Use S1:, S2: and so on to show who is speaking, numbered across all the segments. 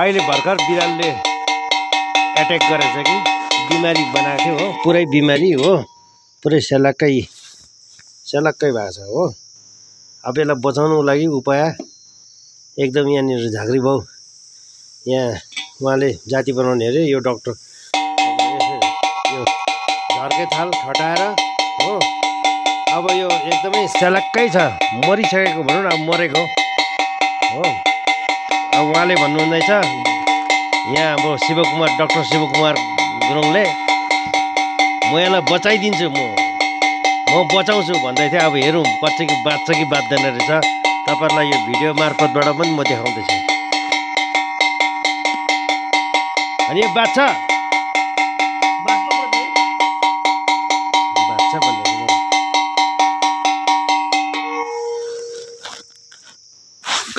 S1: अहिले भर्खर बिरालले एट्याक गरेछ कि बिमारी बनाएको थियो हो, पुरै बिमारी हो, पुरै सेलक्कै भएको छ हो। अब यसलाई बचाउनुको लागि उपाय एकदम यहाँनिर झाँक्री बाउ यहाँ उहाँले जाती बनाउने अरे यो डक्टर यो झर्के थाल ठटाएर हो। अब यो एकदमै सेलक्कै छ, मरिसकेको भनौँ न, अब मरेको हो। अब उहाँले भन्नुहुँदैछ यहाँ अब शिवकुमार डक्टर शिवकुमार गुरुङले म यसलाई बचाइदिन्छु, म बचाउँछु भन्दै थियो। अब हेरौँ बाँच्छ कि बाँच्दैन रहेछ। तपाईँहरूलाई यो भिडियो मार्फतबाट पनि म देखाउँदैछु। अनि यो बाँच्छ भन्दैछ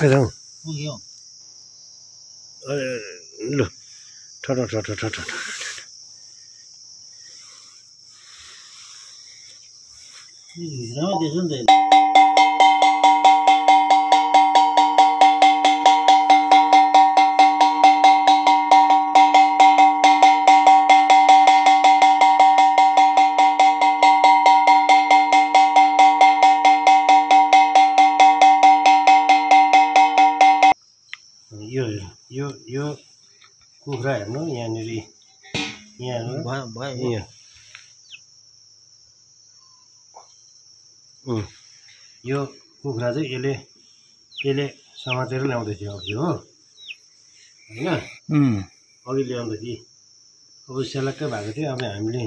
S1: खै लु ठट यो कुखुरा हेर्नु यहाँनिर यो कुखुरा चाहिँ यसले समातेर ल्याउँदै थियो अघि हो होइन, अघि ल्याउँदै थिएँ। अब सेलक्कै भएको थियो। अब हामीले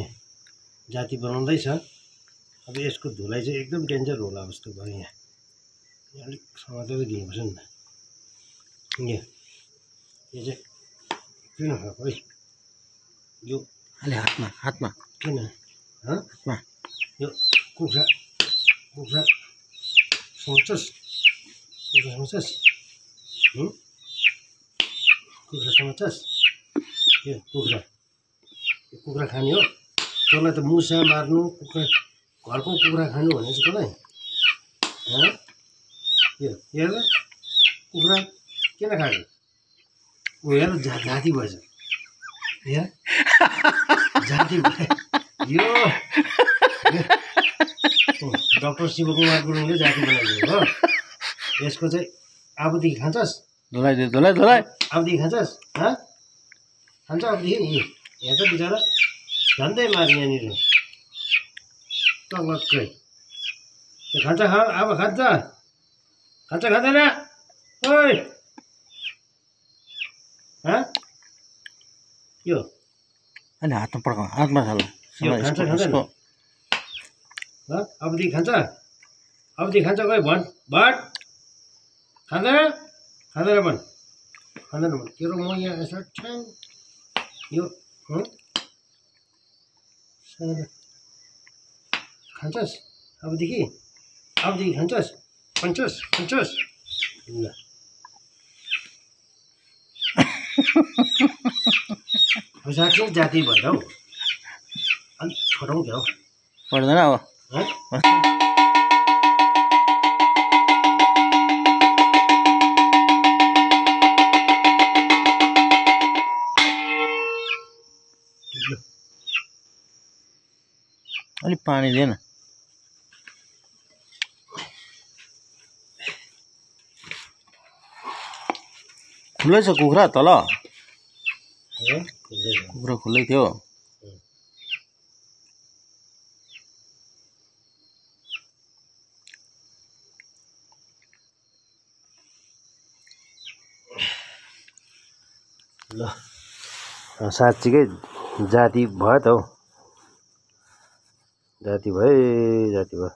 S1: जाति बनाउँदैछ। अब यसको धुलाइ चाहिँ एकदम डेन्जर होला जस्तो भयो। यहाँ अलिक समातेर दिनुपर्छ नि त। यो चाहिँ किन खाएको है यो हातमा किन हातमा यो कुखुरा समाउँछस् यो कुखुरा खाने हो। तँलाई त मुसा मार्नु घरको कुखुरा खानु भनेको छ तँलाई। यो हेर कुखुरा किन खाएको? ऊ हेर जाति भएछ, हेर जाति भयो। यो डक्टर शिवकुमार गुरुङले जाति बनाइदियो हो। यसको चाहिँ अबदेखि खान्छस्? धुलाइ अबदेखि खान्छस्? खान्छ अबदेखि? हेर त बिचरा झन्डै मार यहाँनिर टक्कै। खान्छ अब खाँदैन ओइ यो
S2: अनि हातमा पड्काउ, हातमा खान्छ
S1: अबदेखि खान्छ खोइ भन खाँदैन भन तेरो म यहाँ यसो यो खान्छस् अबदेखि खान्छस् खान्छस् ल साँच्चै जाति भयो हौ। अलिक छोटाउँ क्या हौ
S2: पर्दैन अब अलिक पानी दिएन। खुल्लै छ कुखुरा तल, कुखुरा खुल्लै थियो।
S1: ल साँच्चीकै जाति भयो त हौ, जाति भयो।